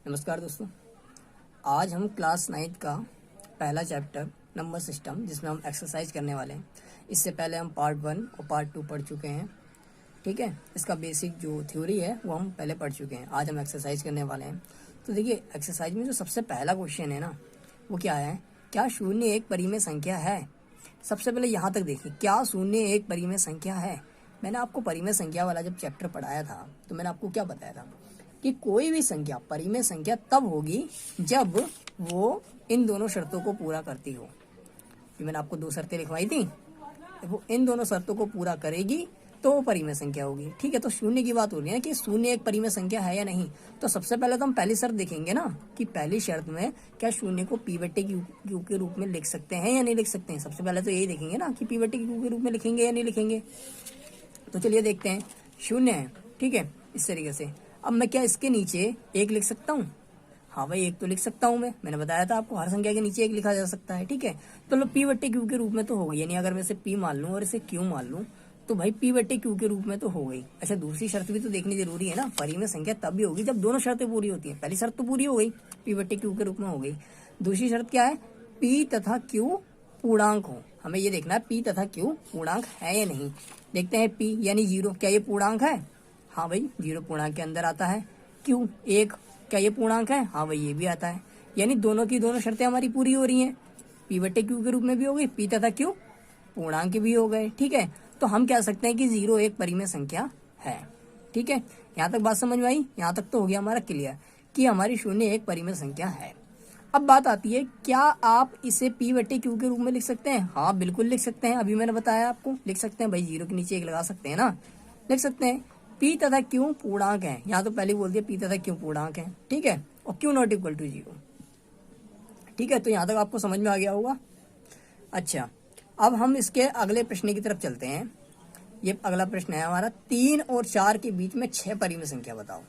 नमस्कार दोस्तों। आज हम क्लास 9th का पहला चैप्टर नंबर सिस्टम जिसमें हम एक्सरसाइज करने वाले हैं। इससे पहले हम पार्ट 1 और पार्ट 2 पढ़ चुके हैं। ठीक है, इसका बेसिक जो थ्योरी है वो हम पहले पढ़ चुके हैं। आज हम एक्सरसाइज करने वाले हैं। तो देखिए, एक्सरसाइज में जो सबसे पहला क्वेश्चन है ना, वो क्या है? क्या शून्य एक परिमेय संख्या है? सबसे पहले यहाँ तक देखिए, क्या शून्य एक परिमेय संख्या है? मैंने आपको परिमेय संख्या वाला जब चैप्टर पढ़ाया था तो मैंने आपको क्या बताया था कि कोई भी संख्या परिमेय संख्या तब होगी जब वो इन दोनों शर्तों को पूरा करती हो। कि मैंने आपको 2 शर्तें लिखवाई थी, वो इन दोनों शर्तों को पूरा करेगी तो वो परिमेय संख्या होगी। ठीक है, तो शून्य की बात हो रही है कि शून्य एक परिमेय संख्या है या नहीं। तो सबसे पहले तो हम पहली शर्त देखेंगे ना कि पहली शर्त में क्या शून्य को पी बट्टे क्यू के रूप में लिख सकते हैं या नहीं लिख सकते हैं। सबसे पहले तो यही देखेंगे ना कि पी बट्टे क्यू के रूप में लिखेंगे या नहीं लिखेंगे। तो चलिए देखते हैं। शून्य है, ठीक है, इस तरीके से। अब मैं क्या इसके नीचे एक लिख सकता हूँ? हाँ भाई, एक तो लिख सकता हूँ। मैंने बताया था आपको, हर संख्या के नीचे एक लिखा जा सकता है। ठीक है, तो लो पी बट्टे क्यू के रूप में तो हो गई, यानी अगर मैं इसे पी मान लूँ और इसे क्यू मान लूँ तो भाई पी बट्टे क्यू के रूप में तो हो गई। अच्छा, दूसरी शर्त भी तो देखनी जरूरी है ना। परिमेय संख्या तब भी होगी जब दोनों शर्तें पूरी होती हैं। पहली शर्त तो पूरी हो गई, पी बट्टे क्यू के रूप में हो गई। दूसरी शर्त क्या है? पी तथा क्यू पूर्णांक हो। हमें ये देखना है पी तथा क्यू पूर्णांक है या नहीं। देखते हैं, पी यानी 0, क्या ये पूर्णांक है? हाँ भाई, 0 पूर्णांक के अंदर आता है। क्यू 1, क्या ये पूर्णांक है? हाँ भाई, ये भी आता है। यानी दोनों की दोनों शर्तें हमारी पूरी हो रही हैं। पी बट्टे क्यू के रूप में भी हो गई, पी तथा क्यू पूर्णांक भी हो गए। ठीक है, तो हम कह सकते हैं कि 0 एक परिमेय संख्या है। ठीक है, यहाँ तक बात समझ में आई? यहाँ तक तो हो गया हमारा क्लियर कि हमारी शून्य एक परिमेय संख्या है। अब बात आती है, क्या आप इसे पी बट्टे क्यू के रूप में लिख सकते हैं? हाँ बिल्कुल लिख सकते हैं। अभी मैंने बताया आपको, लिख सकते हैं भाई। 0 के नीचे एक लगा सकते हैं ना, लिख सकते हैं। पी तथा क्यू पूर्णांक है, यहाँ तो पहले बोल दिया पी तथा क्यू पूर्णांक है। ठीक है, और क्यू नॉट इक्वल टू 0। ठीक है, तो यहाँ तक आपको समझ में आ गया होगा। अच्छा, अब हम इसके अगले प्रश्न की तरफ चलते हैं। ये अगला प्रश्न है हमारा, 3 और 4 के बीच में 6 परिमेय संख्या बताओ।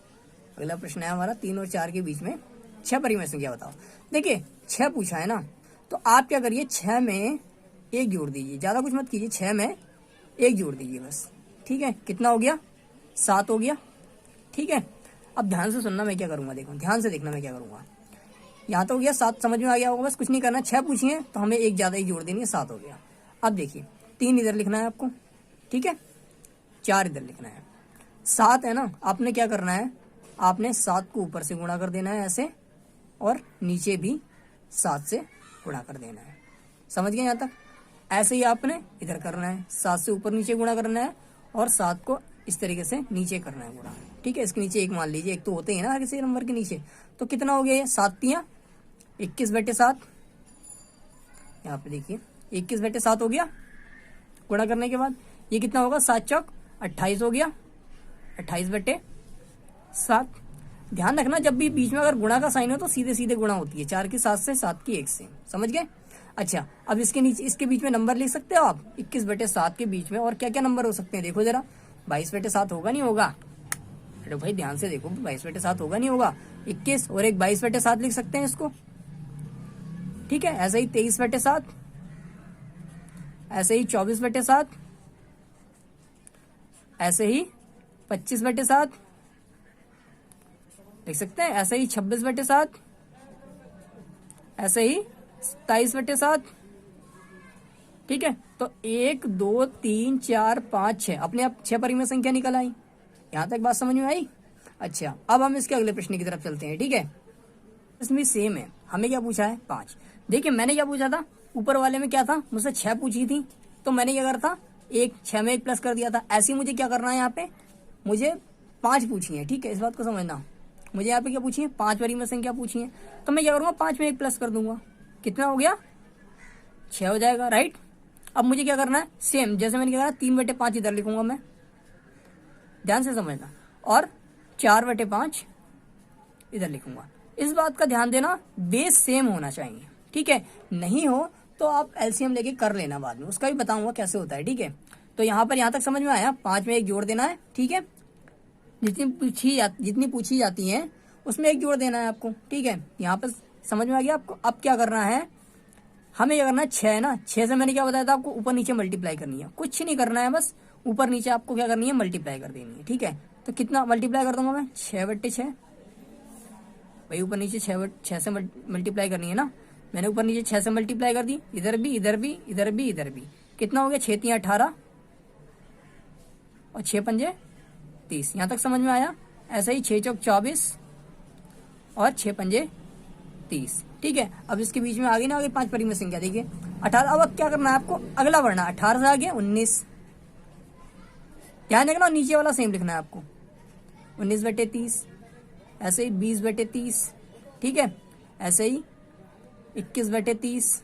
अगला प्रश्न है हमारा, 3 और 4 के बीच में 6 परिमेय संख्या बताओ। देखिए, 6 पूछा है ना, तो आप क्या करिए, 6 में 1 जोड़ दीजिए। ज्यादा कुछ मत कीजिए, 6 में 1 जोड़ दीजिए बस। ठीक है, कितना हो गया? 7 हो गया। ठीक है, अब ध्यान से सुनना मैं क्या करूंगा, देखो ध्यान से देखना मैं क्या करूंगा। यहाँ तो हो गया 7, समझ में आ गया होगा। बस कुछ नहीं करना, 6 पूछी है तो हमें 1 ज्यादा ही जोड़ देनी है, 7 हो गया। अब देखिए, 3 इधर लिखना है आपको, ठीक है, 4 इधर लिखना है। 7 है ना, आपने क्या करना है, आपने 7 को ऊपर से गुणा कर देना है ऐसे, और नीचे भी 7 से गुणा कर देना है। समझ गए यहाँ तक? ऐसे ही आपने इधर करना है, 7 से ऊपर नीचे गुणा करना है और 7 को इस तरीके से नीचे करना है गुणा। ठीक है, इसके नीचे 1 मान लीजिए, 1 तो होते हैं ना हर किसी नंबर के नीचे। तो कितना हो गया ये? 7 तियां 21/7। यहाँ पे देखिए 21/7 हो गया। गुणा करने के बाद ये कितना होगा? 7 चौक 28 हो गया, 28/7। ध्यान रखना, जब भी बीच में अगर गुणा का साइन हो तो सीधे सीधे गुणा होती है। 4 की 7 से, 7 की 1 से। समझ गए? अच्छा, अब इसके नीचे, इसके बीच में नंबर लिख सकते हो आप। 21/7 के बीच में और क्या क्या नंबर हो सकते हैं, देखो जरा। 22/7 होगा नहीं होगा? अरे भाई ध्यान से देखो, 22/7 होगा नहीं होगा? 21 और एक 22/7 लिख सकते हैं इसको। ठीक है, ऐसे ही 23/7, ऐसे ही 24/7, ऐसे ही 25/7 लिख सकते हैं, ऐसे ही 26/7, ऐसे ही 27/7। ठीक है, तो 1 2 3 4 5 6 अपने आप 6 परिमेय संख्या निकल आई। यहां तक बात समझ में आई? अच्छा, अब हम इसके अगले प्रश्न की तरफ चलते हैं। ठीक है, इसमें सेम है। हमें क्या पूछा है? 5। देखिए, मैंने क्या पूछा था, ऊपर वाले में क्या था, मुझसे 6 पूछी थी, तो मैंने क्या करा था, 6 में 1 प्लस कर दिया था। ऐसे ही मुझे क्या करना है, यहाँ पे मुझे 5 पूछी है। ठीक है, इस बात को समझना। मुझे यहाँ पे क्या पूछी है? 5 परिमेय संख्या पूछी है, तो मैं क्या करूंगा, 5 में 1 प्लस कर दूंगा। कितना हो गया? 6 हो जाएगा, राइट। अब मुझे क्या करना है, सेम जैसे मैंने क्या करा, 3/5 इधर लिखूंगा मैं, ध्यान से समझना, और 4/5 इधर लिखूंगा। इस बात का ध्यान देना, बेस सेम होना चाहिए। ठीक है, नहीं हो तो आप एलसीएम लेके कर लेना बाद में, उसका भी बताऊंगा कैसे होता है। ठीक है, तो यहाँ पर यहाँ तक समझ में आया, 5 में 1 जोड़ देना है। ठीक है, जितनी पूछी जाती है उसमें 1 जोड़ देना है आपको। ठीक है, यहाँ पर समझ में आ गया आपको? अब क्या करना है, हमें क्या करना है, 6 है ना, 6 से मैंने क्या बताया था आपको, ऊपर नीचे मल्टीप्लाई करनी है। कुछ नहीं करना है, बस ऊपर नीचे आपको क्या करनी है, मल्टीप्लाई कर देनी है। ठीक है, तो कितना मल्टीप्लाई कर दूंगा मैं, 6/6, भाई ऊपर नीचे 6 से मल्टीप्लाई करनी है ना, मैंने ऊपर नीचे 6 से मल्टीप्लाई कर दी, इधर भी इधर भी इधर भी इधर भी, कितना हो गया 6 3 18 और 6 पंजे 30। यहाँ तक समझ में आया। ऐसा ही 6 चौक 24 और 6 पंजे 30। ठीक है, अब इसके बीच में आ गई ना आगे 5 परिमेय संख्या, देखिए 18। अब क्या करना है आपको, अगला बढ़ना, 18 से आगे 19, ध्यान रखना नीचे वाला सेम लिखना है आपको, 19/30। ऐसे ही 20/30। ठीक है, ऐसे ही 21/30।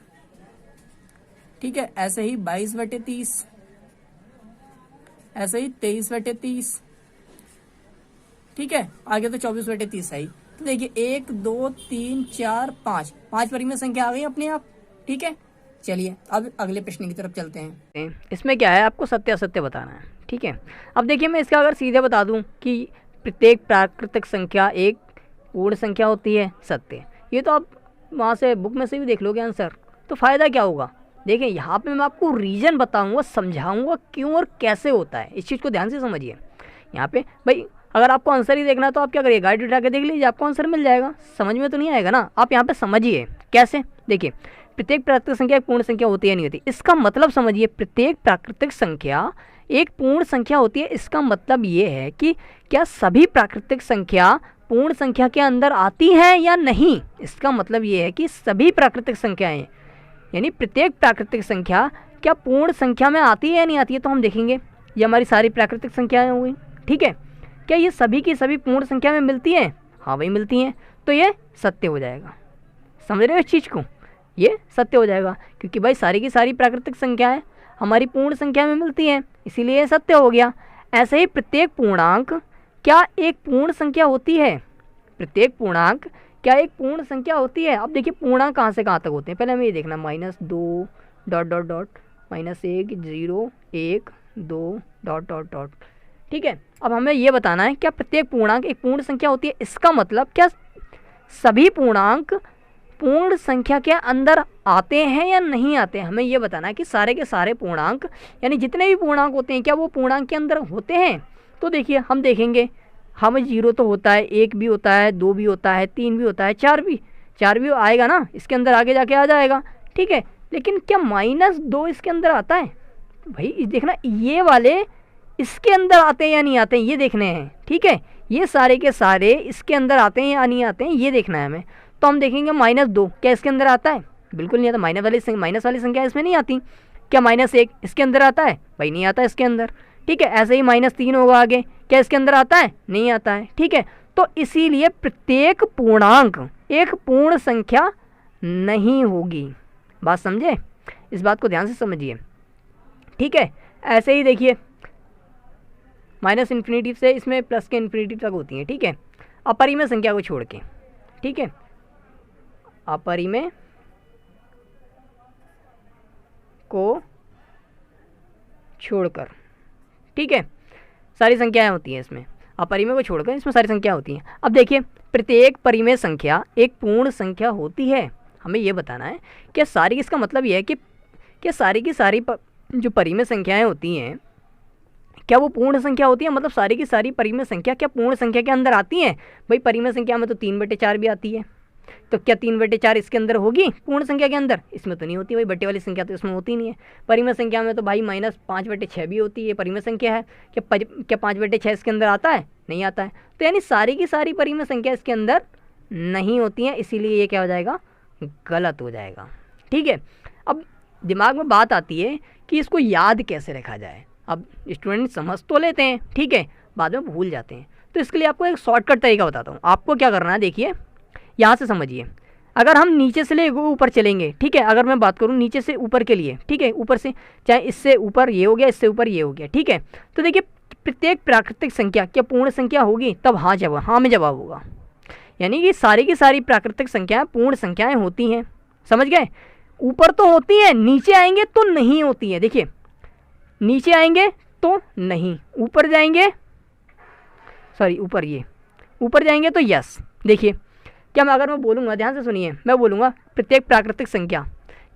ठीक है, ऐसे ही 22/30, ऐसे ही 23/30। ठीक है, आगे तो 24/30 है ही। तो देखिए 1 2 3 4 5 परिमेय संख्या आ गई अपने आप। ठीक है, चलिए अब अगले प्रश्न की तरफ चलते हैं। इसमें क्या है, आपको सत्य असत्य बताना है। ठीक है, अब देखिए मैं इसका अगर सीधे बता दूं कि प्रत्येक प्राकृतिक संख्या एक पूर्ण संख्या होती है, सत्य, ये तो आप वहाँ से बुक में से भी देख लोगे आंसर, तो फ़ायदा क्या होगा। देखिए यहाँ पे मैं आपको रीज़न बताऊंगा, समझाऊंगा क्यों और कैसे होता है, इस चीज़ को ध्यान से समझिए। यहाँ पे भाई अगर आपको आंसर ही देखना है तो आप क्या करिए, गाइड उठा के देख लीजिए, आपको आंसर मिल जाएगा। समझ में तो नहीं आएगा ना, आप यहाँ पे समझिए कैसे। देखिए प्रत्येक प्राकृतिक संख्या एक पूर्ण संख्या होती है नहीं होती, इसका मतलब समझिए, प्रत्येक प्राकृतिक संख्या एक पूर्ण संख्या होती है। इसका मतलब ये है कि क्या सभी प्राकृतिक संख्या पूर्ण संख्या के अंदर आती हैं या नहीं। इसका मतलब ये है कि सभी प्राकृतिक संख्याएं, यानी प्रत्येक प्राकृतिक संख्या क्या पूर्ण संख्या में आती है या नहीं आती है। तो हम देखेंगे ये हमारी सारी प्राकृतिक संख्याएं हुई। ठीक है, क्या ये सभी की सभी पूर्ण संख्या में मिलती हैं, हाँ भाई मिलती हैं, तो ये सत्य हो जाएगा। समझ रहे हो इस चीज़ को, ये सत्य हो जाएगा, क्योंकि भाई सारी की सारी प्राकृतिक संख्याएं हमारी पूर्ण संख्या में मिलती हैं, इसीलिए ये सत्य हो गया। ऐसे ही प्रत्येक पूर्णांक क्या एक पूर्ण संख्या होती है, प्रत्येक पूर्णांक क्या एक पूर्ण संख्या होती है। अब देखिए पूर्णांक कहाँ से कहाँ तक होते हैं, पहले हमें ये देखना, -2 ... -1 0 1 2 ... ठीक है, अब हमें ये बताना है क्या प्रत्येक पूर्णांक एक पूर्ण संख्या होती है। इसका मतलब क्या सभी पूर्णांक पूर्ण संख्या के अंदर आते हैं या नहीं आते हैं। हमें ये बताना है कि सारे के सारे पूर्णांक, यानी जितने भी पूर्णांक होते हैं, क्या वो पूर्णांक के अंदर होते हैं। तो देखिए हम देखेंगे, हमें 0 तो होता है, 1 भी होता है, 2 भी होता है, 3 भी होता है, 4 भी आएगा ना, इसके अंदर आगे जाके आ जाएगा। ठीक है, लेकिन क्या -2 इसके अंदर आता है। तो भाई देखना ये वाले इसके अंदर आते हैं या नहीं आते हैं, ये देखने हैं। ठीक है, ये सारे के सारे इसके अंदर आते हैं या नहीं आते हैं, ये देखना है हमें। तो हम देखेंगे -2 क्या इसके अंदर आता है, बिल्कुल नहीं आता। माइनस वाली संख्या इसमें नहीं आती। क्या -1 इसके अंदर आता है, भाई नहीं आता इसके अंदर। ठीक है, ऐसे ही -3 होगा आगे, क्या इसके अंदर आता है, नहीं आता है। ठीक है, तो इसीलिए प्रत्येक पूर्णांक एक पूर्ण संख्या नहीं होगी। बात समझे, इस बात को ध्यान से समझिए। ठीक है, ऐसे ही देखिए -∞ से इसमें प्लस के इन्फिनिटी तक होती है। ठीक है, अपरिमेय संख्या को छोड़ के, ठीक है, अपरिमेय को छोड़कर, ठीक है, सारी संख्याएं होती हैं इसमें, अपरिमेय को छोड़कर इसमें सारी संख्या होती हैं। अब देखिए प्रत्येक परिमेय संख्या एक पूर्ण संख्या होती है। हमें ये बताना है कि सारी, इसका मतलब ये है कि सारी की सारी जो परिमेय संख्याएं होती हैं क्या वो पूर्ण संख्या होती है, मतलब सारी की सारी परिमेय संख्या क्या पूर्ण संख्या के अंदर आती हैं। भाई परिमेय संख्या में तो 3/4 भी आती है, तो क्या 3/4 इसके अंदर होगी पूर्ण संख्या के अंदर, इसमें तो नहीं होती। भाई बट्टे वाली संख्या तो इसमें होती नहीं है। परिमेय संख्या में तो भाई -5/6 भी होती है, परिमेय संख्या है। क्या 5/6 इसके अंदर आता है, नहीं आता है। तो यानी सारी की सारी परिमेय संख्या इसके अंदर नहीं होती हैं, इसीलिए ये क्या हो जाएगा, गलत हो जाएगा। ठीक है, अब दिमाग में बात आती है कि इसको याद कैसे रखा जाए। अब स्टूडेंट समझ तो लेते हैं, ठीक है, बाद में भूल जाते हैं। तो इसके लिए आपको एक शॉर्टकट तरीका बताता हूँ। आपको क्या करना है, देखिए यहाँ से समझिए। अगर हम नीचे से ले ऊपर चलेंगे, ठीक है, अगर मैं बात करूँ नीचे से ऊपर के लिए, ठीक है, ऊपर से चाहे इससे ऊपर ये हो गया, इससे ऊपर ये हो गया, ठीक है। तो देखिए प्रत्येक प्राकृतिक संख्या क्या पूर्ण संख्या होगी, तब हाँ में जवाब होगा। यानी कि सारी की सारी प्राकृतिक संख्याएं पूर्ण संख्याएं होती हैं। समझ गए, ऊपर तो होती है, नीचे आएंगे तो नहीं होती है। देखिए नीचे आएंगे तो नहीं, ऊपर जाएंगे, सॉरी ऊपर, ये ऊपर जाएंगे तो यस। देखिए क्या मैं, अगर मैं बोलूँगा, ध्यान से सुनिए, मैं बोलूँगा प्रत्येक प्राकृतिक संख्या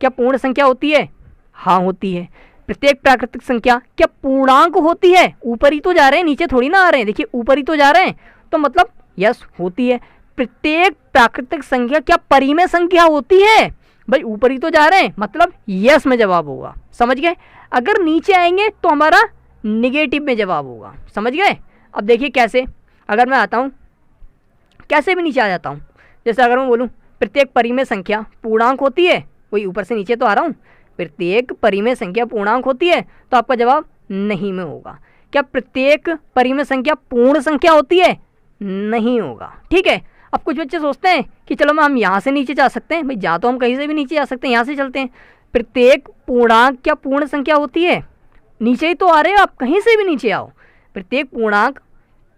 क्या पूर्ण संख्या होती है, हाँ होती है। प्रत्येक प्राकृतिक संख्या क्या पूर्णांक होती है, ऊपर ही तो जा रहे हैं, नीचे थोड़ी ना आ रहे हैं। देखिए ऊपर ही तो जा रहे हैं, तो मतलब यस होती है। प्रत्येक प्राकृतिक संख्या क्या परिमेय संख्या होती है? भाई ऊपर ही तो जा रहे हैं, मतलब यस में जवाब होगा। समझ गए? अगर नीचे आएंगे तो हमारा निगेटिव में जवाब होगा। समझ गए? अब देखिए कैसे, अगर मैं आता हूँ कैसे भी नीचे आ जाता हूँ, जैसे अगर मैं बोलूँ प्रत्येक परिमेय संख्या पूर्णांक होती है, वही ऊपर से नीचे तो आ रहा हूँ, प्रत्येक परिमेय संख्या पूर्णांक होती है, तो आपका जवाब नहीं में होगा। क्या प्रत्येक परिमेय संख्या पूर्ण संख्या होती है? नहीं होगा। ठीक है। अब कुछ बच्चे सोचते हैं कि चलो हम यहाँ से नीचे जा सकते हैं। भाई जा तो हम कहीं से भी नीचे जा सकते हैं, यहाँ से चलते हैं। प्रत्येक पूर्णांक क्या पूर्ण संख्या होती है? नीचे ही तो आ रहे हो आप, कहीं से भी नीचे आओ। प्रत्येक पूर्णांक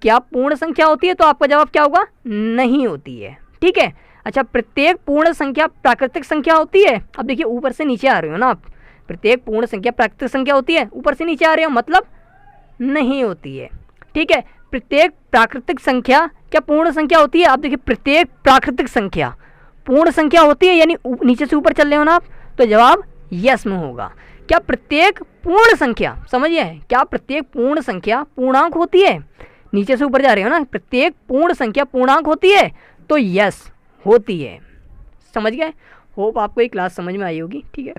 क्या पूर्ण संख्या होती है? तो आपका जवाब क्या होगा? नहीं होती है। ठीक है। अच्छा, प्रत्येक पूर्ण संख्या प्राकृतिक संख्या होती है? अब देखिए ऊपर से नीचे आ रहे हो ना आप, प्रत्येक पूर्ण संख्या प्राकृतिक संख्या होती है, ऊपर से नीचे आ रहे हो, मतलब नहीं होती है। ठीक है। प्रत्येक प्राकृतिक संख्या क्या पूर्ण संख्या होती है? आप देखिए प्रत्येक प्राकृतिक संख्या पूर्ण संख्या होती है, यानी नीचे से ऊपर चल रहे हो ना आप, तो जवाब यस में होगा। क्या प्रत्येक पूर्ण संख्या, समझिए, क्या प्रत्येक पूर्ण संख्या पूर्णांक होती है? नीचे से ऊपर जा रहे हो ना, प्रत्येक पूर्ण संख्या पूर्णांक होती है, तो यस होती है। समझ गए? होप आपको ये क्लास समझ में आई होगी। ठीक है।